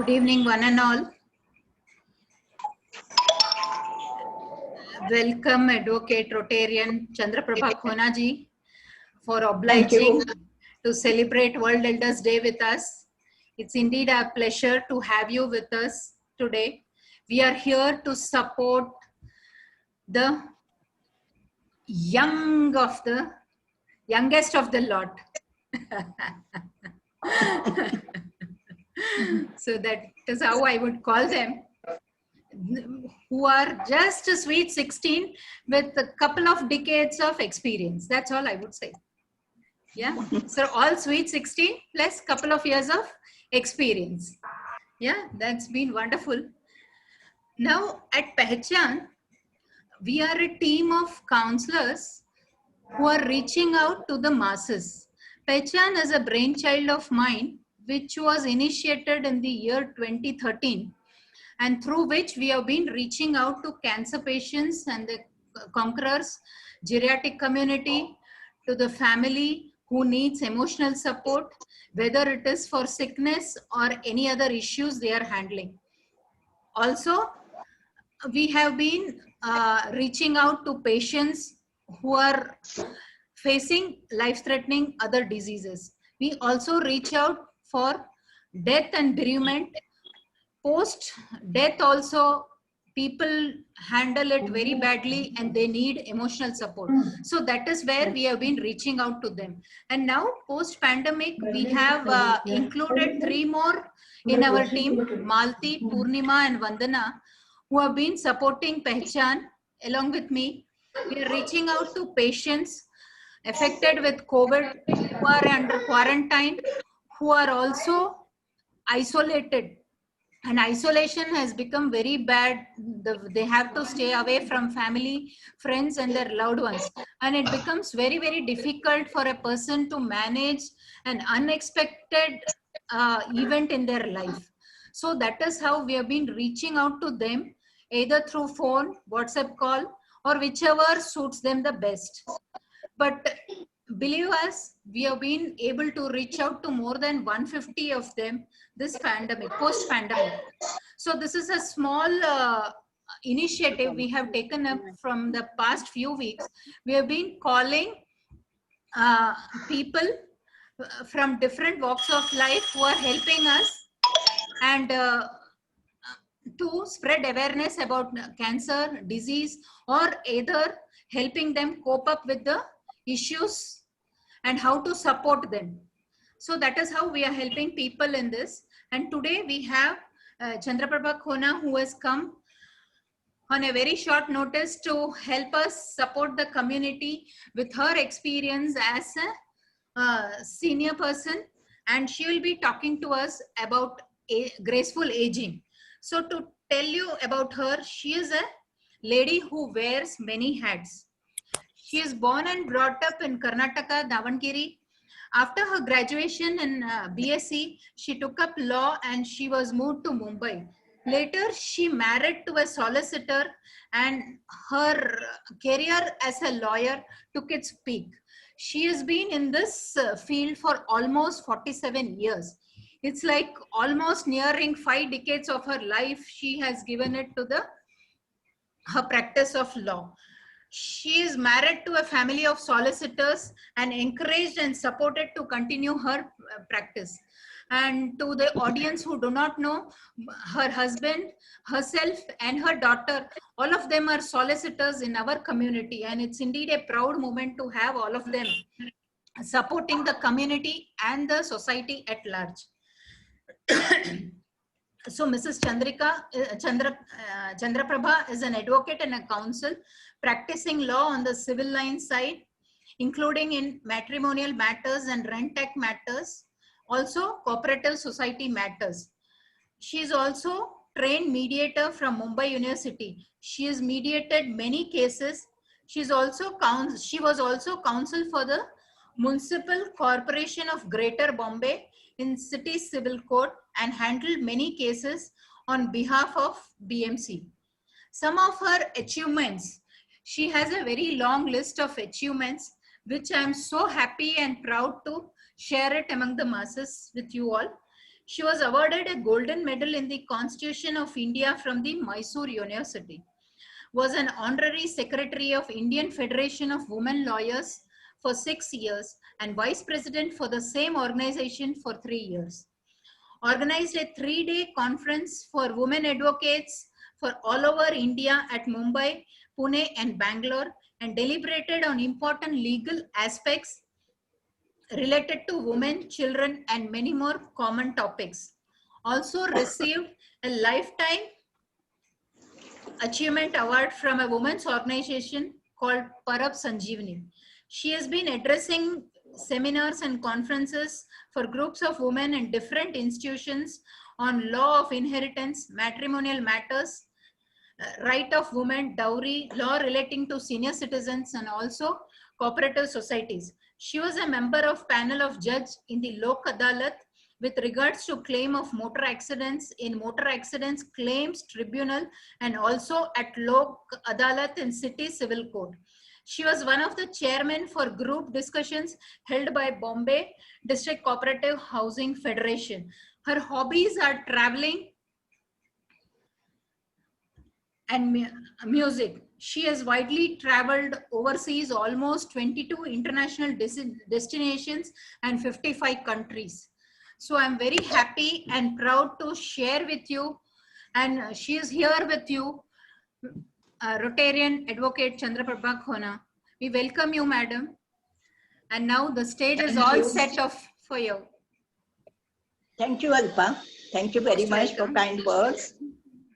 Good evening, one and all. Welcome, Advocate Rotarian Chandraprabha Khona ji, for obliging to celebrate World Elders Day with us. It's indeed a pleasure to have you with us today. We are here to support the youngest of the lot. So that is how I would call them, who are just a sweet 16 with a couple of decades of experience. That's all I would say. Yeah, so all sweet 16 plus couple of years of experience. Yeah, that's been wonderful. Now at Pehchan, we are a team of counselors who are reaching out to the masses. Pehchan is a brainchild of mine which was initiated in the year 2013, and through which we have been reaching out to cancer patients and the conquerors, geriatric community, to the family who needs emotional support, whether it is for sickness or any other issues they are handling. Also, we have been reaching out to patients who are facing life-threatening other diseases. We also reach out for death and bereavement. Post death also, people handle it very badly and they need emotional support. So that is where we have been reaching out to them. And now post pandemic, we have included 3 more in our team, Malti, Purnima and Vandana, who have been supporting Pehchan along with me. We are reaching out to patients affected with COVID, who are under quarantine, who are also isolated, and isolation has become very bad. They have to stay away from family, friends and their loved ones, and it becomes very, very difficult for a person to manage an unexpected event in their life. So that is how we have been reaching out to them, either through phone, WhatsApp call, or whichever suits them the best. But believe us, we have been able to reach out to more than 150 of them this pandemic, post-pandemic. So this is a small initiative we have taken up from the past few weeks. We have been calling people from different walks of life who are helping us, and to spread awareness about cancer, disease, or either helping them cope up with the issues and how to support them. So that is how we are helping people in this. And today we have Chandraprabha Khona, who has come on a very short notice to help us support the community with her experience as a senior person, and she will be talking to us about graceful aging. So to tell you about her, she is a lady who wears many hats. She is born and brought up in Karnataka, Davangere. After her graduation in BSc, she took up law and she was moved to Mumbai. Later, she married to a solicitor and her career as a lawyer took its peak. She has been in this field for almost 47 years. It's like almost nearing 5 decades of her life she has given it to her practice of law. She is married to a family of solicitors and encouraged and supported to continue her practice. And to the audience who do not know, her husband, herself and her daughter, all of them are solicitors in our community, and it's indeed a proud moment to have all of them supporting the community and the society at large. So Mrs. Chandraprabha is an advocate and a counsel practicing law on the civil line side, including in matrimonial matters and rent tax matters, also cooperative society matters. She is also trained mediator from Mumbai University. She has mediated many cases. She was also counsel for the Municipal Corporation of Greater Bombay in City Civil Court and handled many cases on behalf of BMC. Some of her achievements, she has a very long list of achievements, which I am so happy and proud to share it among the masses with you all. She was awarded a golden medal in the Constitution of India from the Mysore University. Was an honorary secretary of Indian Federation of Women Lawyers for 6 years and vice president for the same organization for 3 years. Organized a 3-day conference for women advocates for all over India at Mumbai, Pune and Bangalore, and deliberated on important legal aspects related to women, children, and many more common topics. Also received a Lifetime Achievement Award from a women's organization called Parab Sanjeevani. She has been addressing seminars and conferences for groups of women in different institutions on law of inheritance, matrimonial matters, right of women, dowry, law relating to senior citizens, and also cooperative societies. She was a member of panel of judge in the Lok Adalat with regards to claim of motor accidents in Motor Accidents Claims Tribunal and also at Lok Adalat in City Civil Court. She was one of the chairmen for group discussions held by Bombay District Cooperative Housing Federation. Her hobbies are traveling and music. She has widely traveled overseas, almost 22 international destinations and 55 countries. So I'm very happy and proud to share with you, and she is here with you, Rotarian Advocate Chandraprabha Khona. We welcome you, madam. And now the stage is all set off for you. Thank you, Alpa. Thank you very much for kind words.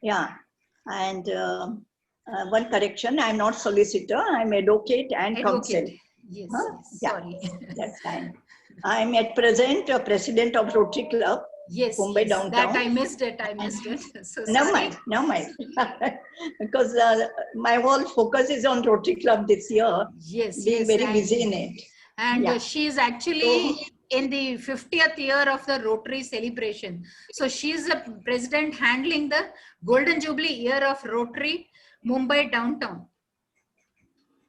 Yeah. And one correction, I'm not solicitor, I'm advocate and counsel. Yes, huh? Yes, sorry. That's fine. I'm at present president of Rotary Club, yes, Mumbai downtown. That I missed it. So no mind. Because my whole focus is on Rotary Club this year. Being very busy in it. And she is actually in the 50th year of the Rotary celebration. So she is the president handling the Golden Jubilee year of Rotary, Mumbai downtown.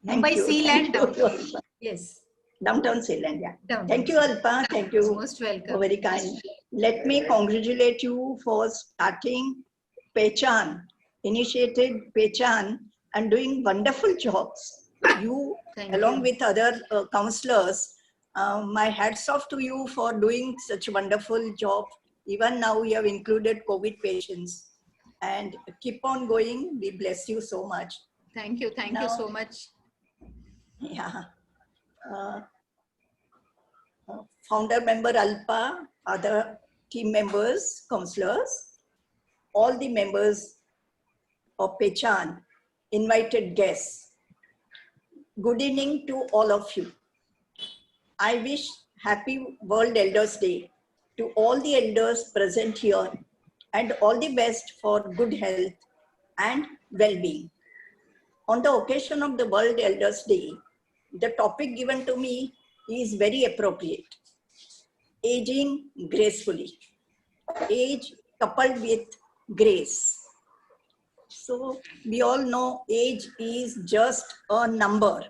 Mumbai Sealand downtown. Yes. Downtown Sealand, Downtown. Thank you, Alpa. Thank you. Most welcome. Very kind. Let me congratulate you for starting Pehchan, initiated Pehchan, and doing wonderful jobs. You, along with other counselors, my hats off to you for doing such a wonderful job. Even now you have included COVID patients. And keep on going. We bless you so much. Thank you. Thank you so much. Yeah. Founder member Alpa, other team members, counselors, all the members of Pehchan, invited guests. Good evening to all of you. I wish happy World Elders Day to all the elders present here and all the best for good health and well-being. On the occasion of the World Elders Day, the topic given to me is very appropriate. Aging gracefully. Age coupled with grace. So we all know age is just a number.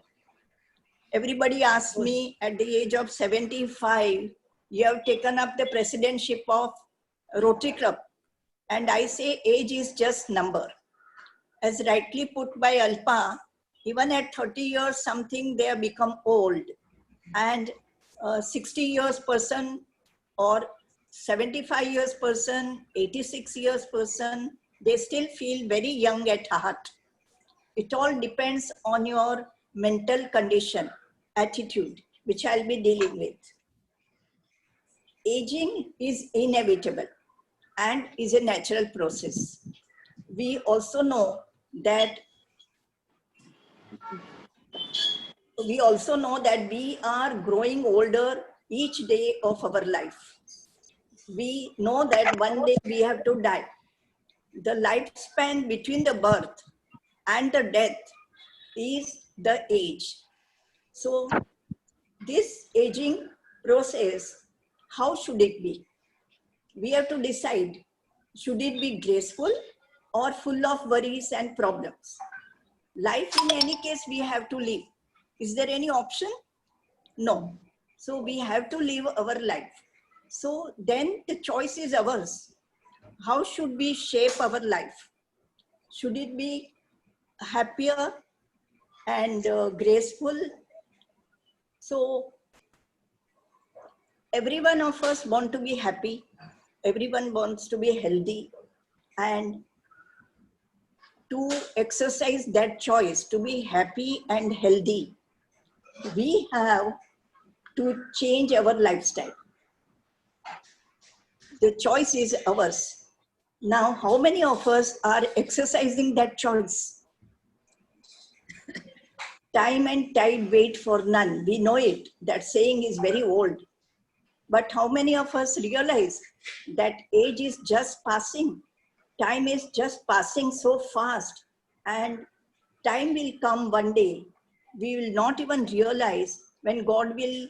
Everybody asks me at the age of 75, you have taken up the presidentship of Rotary Club. And I say age is just number. As rightly put by Alpa, even at 30 years something they have become old. And 60 years person or 75 years person, 86 years person, they still feel very young at heart. It all depends on your mental condition, attitude, which I'll be dealing with. Aging is inevitable and is a natural process. We also know that we are growing older each day of our life. We know that one day we have to die. The lifespan between the birth and the death is the age. So this aging process, how should it be? We have to decide, should it be graceful or full of worries and problems? Life in any case we have to live. Is there any option? No. So we have to live our life. So then the choice is ours. How should we shape our life? Should it be happier and graceful? So every one of us want to be happy. Everyone wants to be healthy, and to exercise that choice to be happy and healthy, we have to change our lifestyle. The choice is ours. Now, how many of us are exercising that choice? Time and tide wait for none. We know it. That saying is very old. But how many of us realize that age is just passing? Time is just passing so fast, and time will come one day. We will not even realize when God will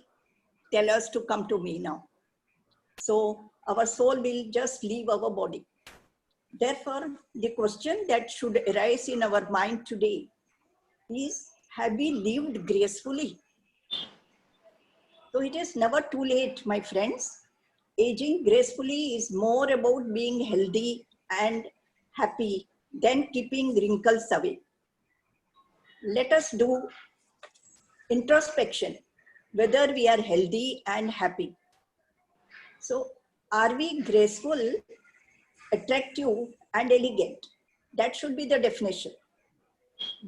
tell us to come to me now. So our soul will just leave our body. Therefore, the question that should arise in our mind today is, have we lived gracefully? So it is never too late, my friends. Aging gracefully is more about being healthy and happy than keeping wrinkles away. Let us do introspection, whether we are healthy and happy. So, are we graceful, attractive, and elegant? That should be the definition.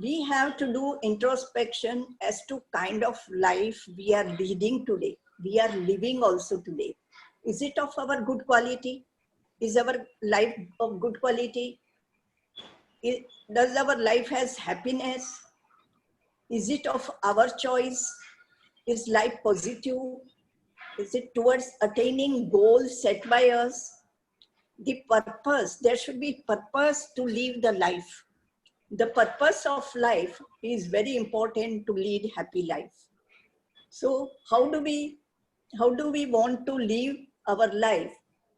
We have to do introspection as to kind of life we are leading today. We are living also today. Is it of our good quality? Is our life of good quality? Does our life has happiness? Is it of our choice? Is life positive? Is it towards attaining goals set by us? The purpose, there should be purpose to live the life. The purpose of life is very important to lead happy life. So how do we want to live our life?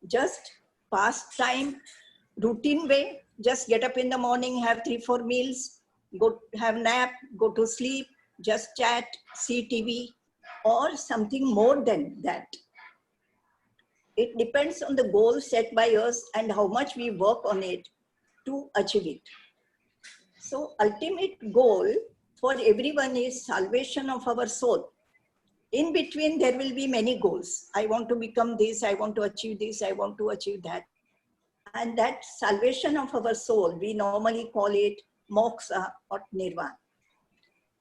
Just pass time, routine way, just get up in the morning, have 3-4 meals, go have nap, go to sleep, just chat, see TV, or something more than that. It depends on the goal set by us and how much we work on it to achieve it. So ultimate goal for everyone is salvation of our soul. In between, there will be many goals. I want to become this, I want to achieve this, I want to achieve that. And that salvation of our soul, we normally call it moksha or nirvana.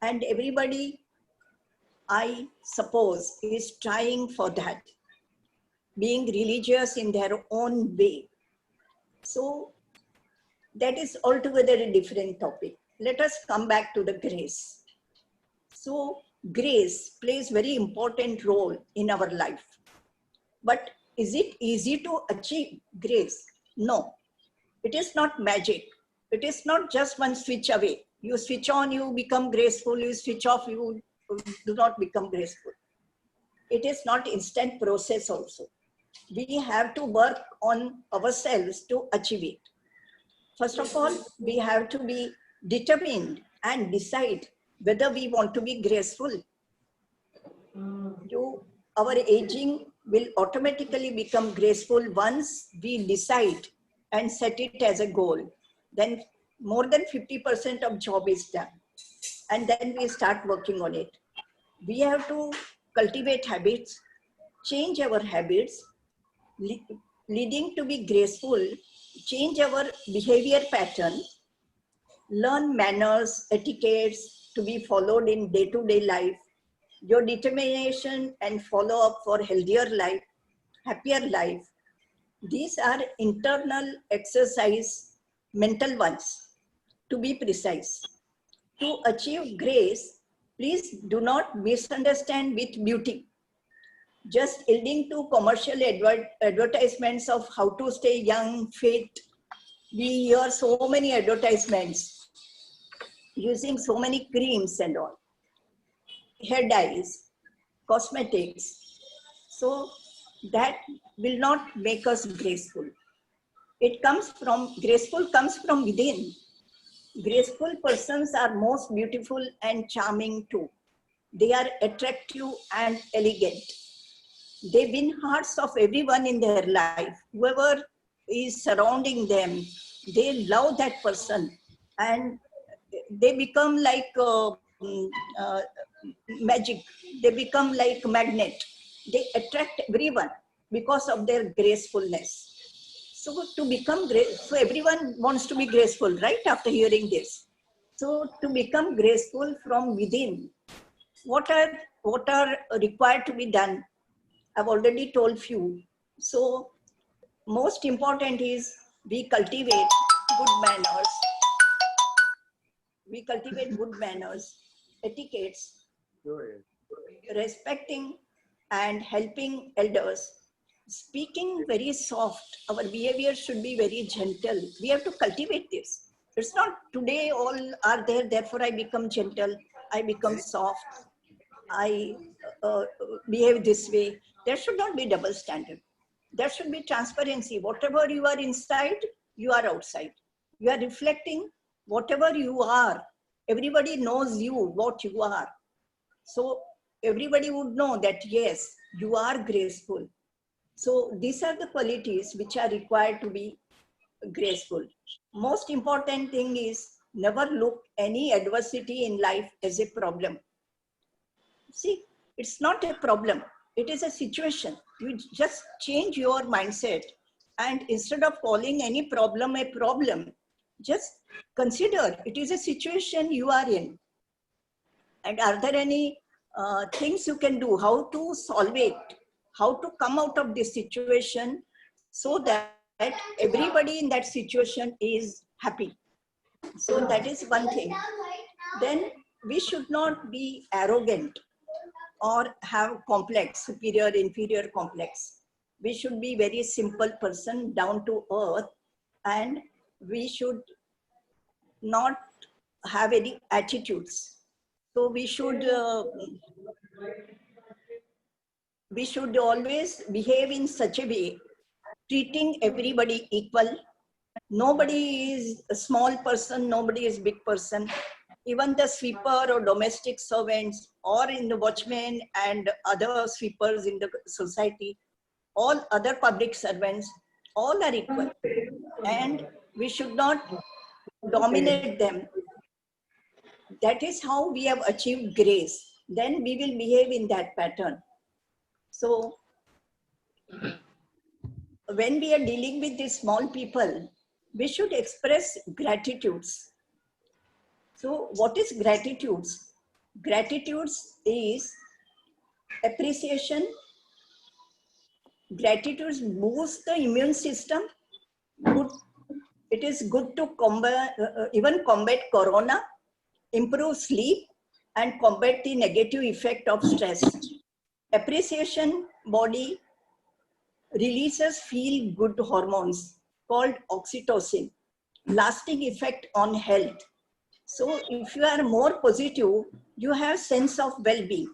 And everybody, I suppose, is trying for that, being religious in their own way. So that is altogether a different topic. Let us come back to the grace. So grace plays very important role in our life. But is it easy to achieve grace? No, it is not magic. It is not just one switch away. You switch on, you become graceful. You switch off, you do not become graceful. It is not instant process also. We have to work on ourselves to achieve it. First of all, we have to be determined and decide whether we want to be graceful. Our aging will automatically become graceful once we decide and set it as a goal. Then more than 50% of job is done. And then we start working on it. We have to cultivate habits, change our habits, leading to be graceful, change our behavior pattern, learn manners, etiquettes to be followed in day-to-day life, your determination and follow up for healthier life, happier life. These are internal exercise, mental ones, to be precise. To achieve grace, please do not misunderstand with beauty. Just yielding to commercial advertisements of how to stay young, fit. We hear so many advertisements using so many creams and all, hair dyes, cosmetics. So that will not make us graceful. Graceful comes from within. Graceful persons are most beautiful and charming too. They are attractive and elegant. They win hearts of everyone in their life. Whoever is surrounding them, they love that person, and they become like magic. They become like magnet. They attract everyone because of their gracefulness. So to become so everyone wants to be graceful, right? After hearing this, so to become graceful from within, what are what are required to be done? I've already told few. So most important is we cultivate good manners. We cultivate good manners, etiquettes, respecting and helping elders, speaking very soft. Our behavior should be very gentle. We have to cultivate this. It's not today all are there, therefore I become gentle, I become soft, I behave this way. There should not be double standard. There should be transparency. Whatever you are inside, you are outside. You are reflecting whatever you are. Everybody knows you, what you are. So everybody would know that, yes, you are graceful. So these are the qualities which are required to be graceful. Most important thing is never look any adversity in life as a problem. See, it's not a problem. It is a situation. You just change your mindset. And instead of calling any problem a problem, just consider it is a situation you are in. And are there any things you can do? How to solve it? How to come out of this situation so that everybody in that situation is happy? So that is one thing. Then we should not be arrogant or have complex, superior, inferior complex. We should be very simple person, down to earth, and we should not have any attitudes. So we should always behave in such a way, treating everybody equal. Nobody is a small person, nobody is big person. Even the sweeper or domestic servants or in the watchmen and other sweepers in the society, all other public servants, all are equal. And we should not dominate them. That is how we have achieved grace. Then we will behave in that pattern. So when we are dealing with these small people, we should express gratitudes. So what is gratitudes? Gratitudes is appreciation. Gratitude boosts the immune system. Good, it is good to even combat corona, improve sleep, and combat the negative effect of stress. Appreciation body releases feel good hormones called oxytocin, lasting effect on health. So if you are more positive, you have sense of well-being.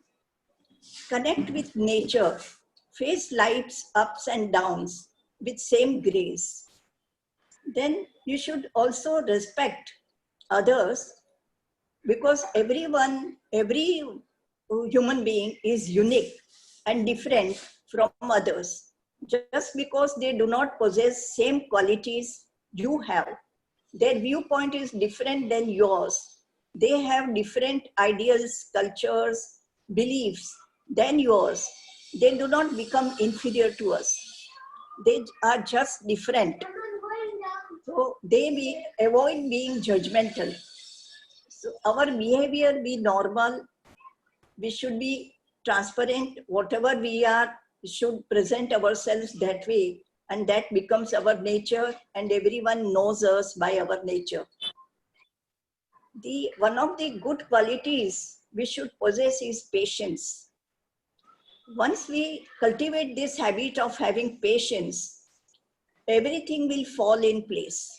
Connect with nature, face life's ups and downs with same grace. Then you should also respect others, because every human being is unique and different from others. Just because they do not possess same qualities you have, their viewpoint is different than yours. They have different ideals, cultures, beliefs than yours. They do not become inferior to us. They are just different. So avoid being judgmental. So our behavior be normal. We should be transparent. Whatever we are, we should present ourselves that way, and that becomes our nature, and everyone knows us by our nature. One of the good qualities we should possess is patience. Once we cultivate this habit of having patience, everything will fall in place.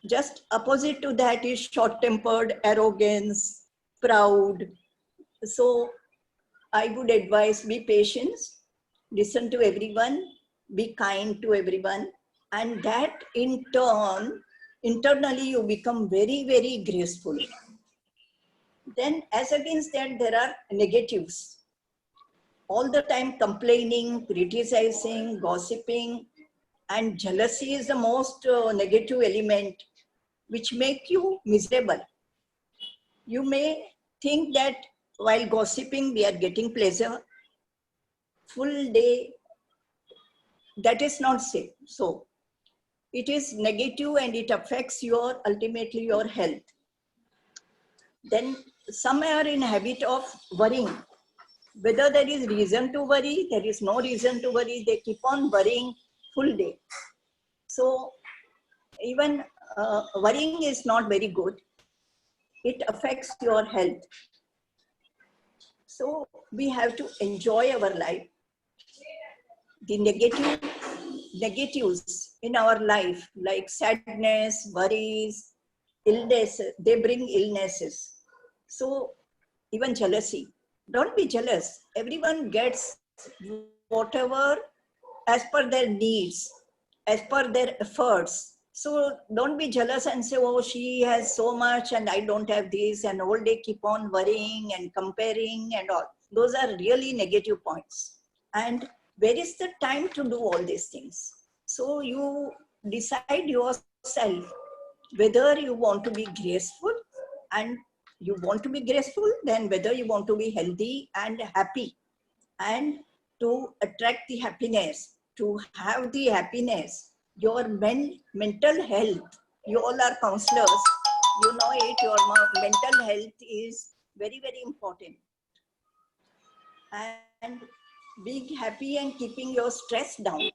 Just opposite to that is short-tempered, arrogance, proud. So I would advise, be patient, listen to everyone, be kind to everyone, and that in turn, internally you become very, very graceful. Then as against that, there are negatives. all the time complaining, criticizing, gossiping, and jealousy is the most negative element which make you miserable. You may think that while gossiping we are getting pleasure. Full day, that is not safe. So it is negative and it affects your ultimately your health. Then some are in habit of worrying. Whether there is reason to worry, there is no reason to worry. They keep on worrying full day. So even worrying is not very good. It affects your health. So we have to enjoy our life. The negatives in our life, like sadness, worries, illness, they bring illnesses. So even jealousy. Don't be jealous. Everyone gets whatever as per their needs, as per their efforts. So don't be jealous and say, oh, she has so much and I don't have this, and all day keep on worrying and comparing and all. Those are really negative points. And where is the time to do all these things? So you decide yourself whether you want to be graceful, and you want to be graceful, then whether you want to be healthy and happy, and to attract the happiness, to have the happiness, your mental health. You all are counselors, you know it, your mental health is very, very important. And being happy and keeping your stress down,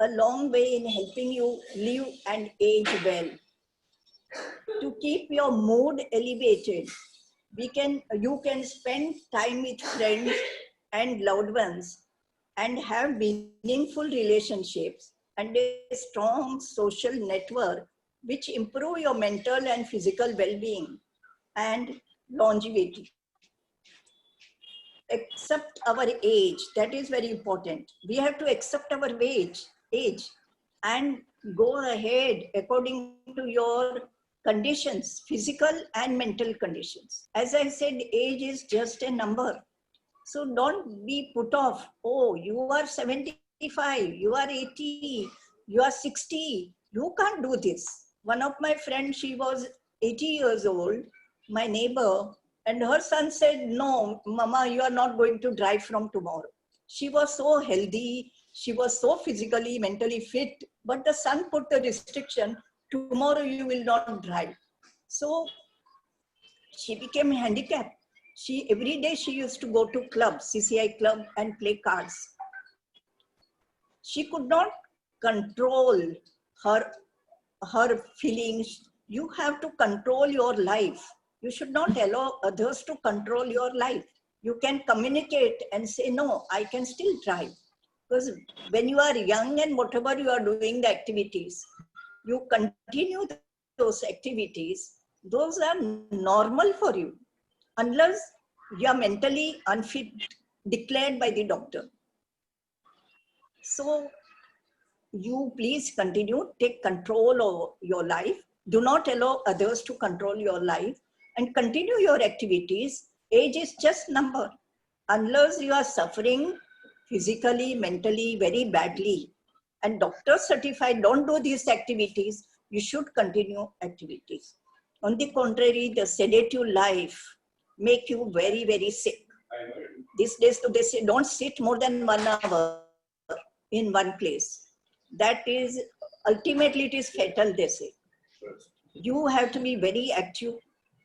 a long way in helping you live and age well. To keep your mood elevated, you can spend time with friends and loved ones and have meaningful relationships and a strong social network which improve your mental and physical well-being and longevity. Accept our age, that is very important. We have to accept our age and go ahead according to your conditions, physical and mental conditions. As I said, age is just a number. So don't be put off. Oh, you are 75, you are 80, you are 60. You can't do this. One of my friends, she was 80 years old, my neighbor, and her son said, no, Mama, you are not going to drive from tomorrow. She was so healthy. She was so physically, mentally fit, but the son put the restriction, tomorrow you will not drive. So she became handicapped. Every day she used to go to club, CCI club, and play cards. She could not control her feelings. You have to control your life. You should not allow others to control your life. You can communicate and say, no, I can still drive. Because when you are young and whatever you are doing the activities, you continue those activities, those are normal for you, unless you are mentally unfit, declared by the doctor. So you please continue, take control of your life. Do not allow others to control your life and continue your activities. Age is just number. Unless you are suffering physically, mentally, very badly, and doctor certified, don't do these activities, you should continue activities. On the contrary, the sedative life make you very, very sick. These days, they say, don't sit more than 1 hour in one place. That is, ultimately it is fatal, they say. You have to be very active.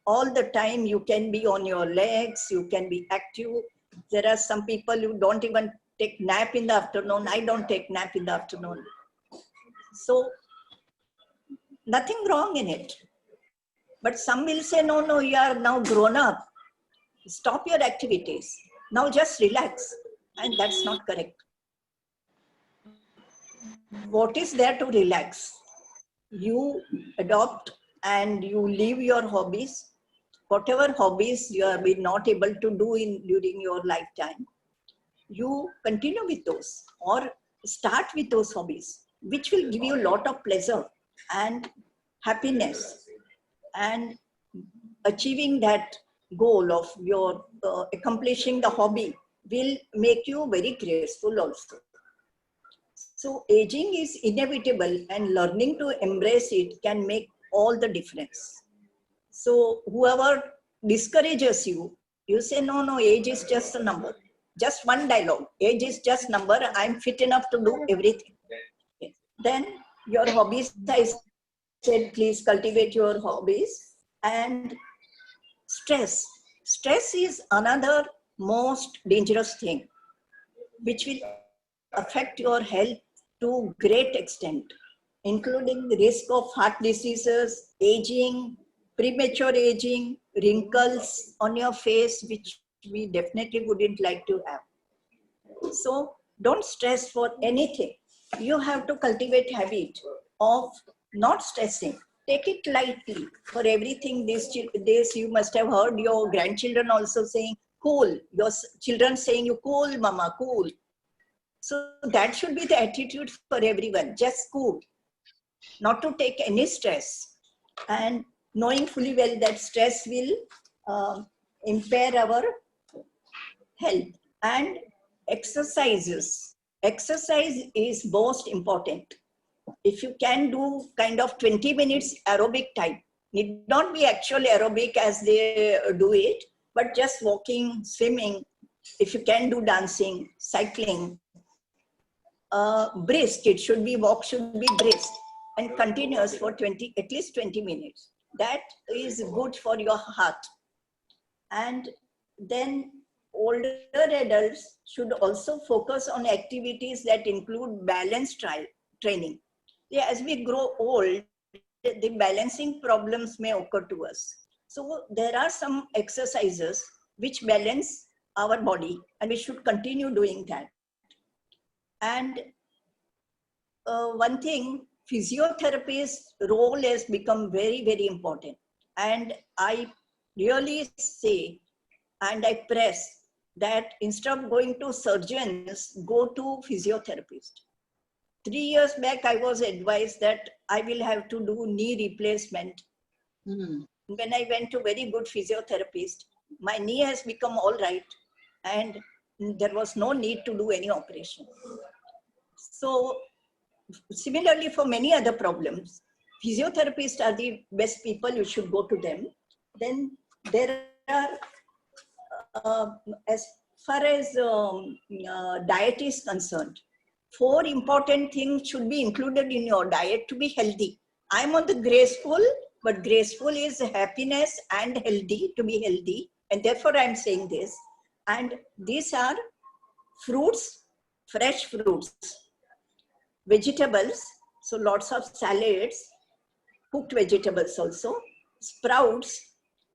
All the time you can be on your legs, you can be active. There are some people who don't even take nap in the afternoon. I don't take nap in the afternoon. So, nothing wrong in it. But some will say, no, no, you are now grown up. Stop your activities. Now just relax. And that's not correct. What is there to relax? You adopt and you leave your hobbies. Whatever hobbies you are not able to do during your lifetime, you continue with those or start with those hobbies, which will give you a lot of pleasure and happiness, and achieving that goal of your accomplishing the hobby will make you very graceful also. So aging is inevitable and learning to embrace it can make all the difference. So whoever discourages you, you say, no, no, age is just a number. Just one dialogue, age is just number, I'm fit enough to do everything. Then your hobbies, I said, please cultivate your hobbies. And stress. Stress is another most dangerous thing, which will affect your health to great extent, including the risk of heart diseases, aging, premature aging, wrinkles on your face, which we definitely wouldn't like to have. So don't stress for anything. You have to cultivate habit of not stressing. Take it lightly. For everything these days, you must have heard your grandchildren also saying, cool. Your children saying, you cool, mama, cool. So that should be the attitude for everyone. Just cool. Not to take any stress. And knowing fully well that stress will impair our health. And exercises. Exercise is most important. If you can do kind of 20 minutes aerobic type, need not be actual aerobic as they do it, but just walking, swimming, if you can do dancing, cycling, brisk, it should be, walk should be brisk and continuous for at least 20 minutes. That is good for your heart. And then older adults should also focus on activities that include balance training. Yeah, as we grow old, the balancing problems may occur to us. So there are some exercises which balance our body, and we should continue doing that. And one thing, physiotherapist's role has become very, very important. And I really say, and I press that instead of going to surgeons, go to physiotherapist. 3 years back, I was advised that I will have to do knee replacement. When I went to very good physiotherapist, my knee has become all right and there was no need to do any operation. So similarly for many other problems, physiotherapists are the best people, you should go to them. Then there are, as far as diet is concerned, 4 important things should be included in your diet to be healthy. I'm on the graceful, but graceful is happiness and healthy, to be healthy. And therefore I'm saying this. And these are fruits, fresh fruits, vegetables, so lots of salads, cooked vegetables also, sprouts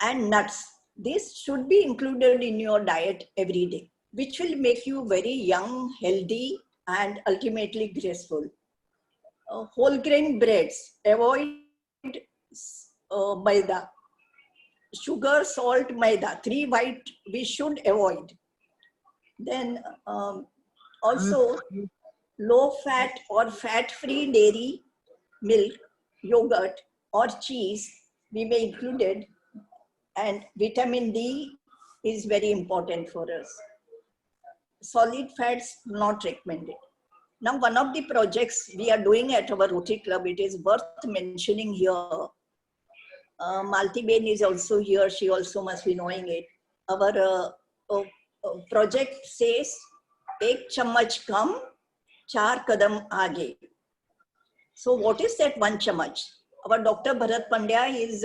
and nuts. This should be included in your diet every day, which will make you very young, healthy, and ultimately graceful. Whole grain breads, avoid maida. Sugar, salt, maida, 3 white we should avoid. Then also low fat or fat free dairy, milk, yogurt or cheese we may include it. And vitamin D is very important for us. Solid fats not recommended. Now, one of the projects we are doing at our Rotary Club, it is worth mentioning here. Malti Ben is also here. She also must be knowing it. Our project says, "Ek chammach kam, 4 kadam aage." So what is that 1 chammach? Our Dr. Bharat Pandya is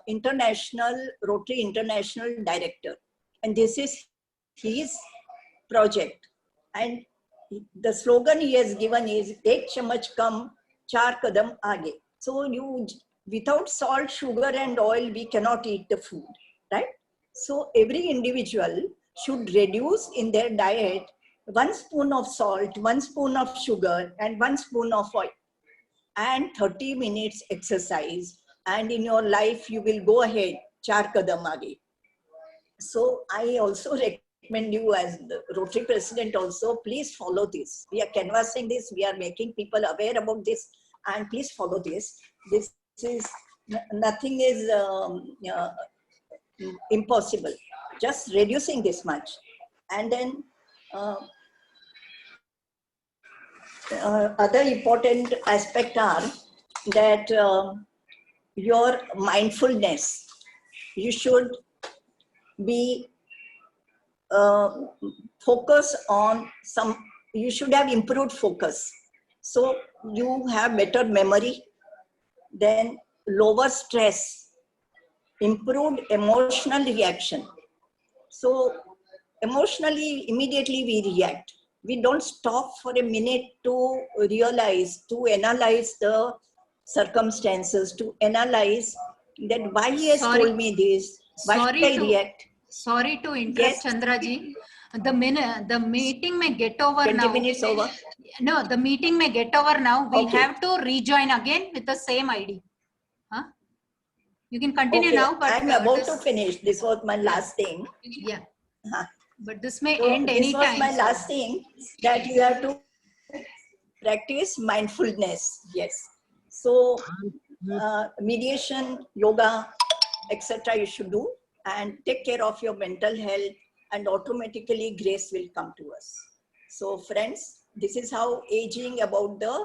international Rotary International Director. And this is his project. And the slogan he has given is, "Ek chammach kam, 4 kadam aage." So without salt, sugar and oil, we cannot eat the food, right? So every individual should reduce in their diet 1 spoon of salt, 1 spoon of sugar and 1 spoon of oil, and 30 minutes exercise. And in your life, you will go ahead, 4 kadam aage. So I also recommend you as the Rotary President also, please follow this. We are canvassing this, we are making people aware about this, and please follow this. This is, nothing is impossible. Just reducing this much. And then other important aspect are that your mindfulness. You should be focus on some, you should have improved focus. So you have better memory, then lower stress, improved emotional reaction. So emotionally, immediately we react. We don't stop for a minute to realize, to analyze the circumstances, to analyze that why he has Sorry. told me this, why should I react? Sorry to interrupt, Yes. Chandra ji. The meeting may get over 20 now. minutes over. No, the meeting may get over now. We'll Okay. have to rejoin again with the same ID. Huh? You can continue Okay, now, but I'm about to finish. This was my last thing. Yeah. Huh. But this may So end this any was time. my last thing, that you have to practice mindfulness. Yes. So mediation, yoga, etc. you should do, and take care of your mental health, and automatically grace will come to us. So friends, this is how aging, about the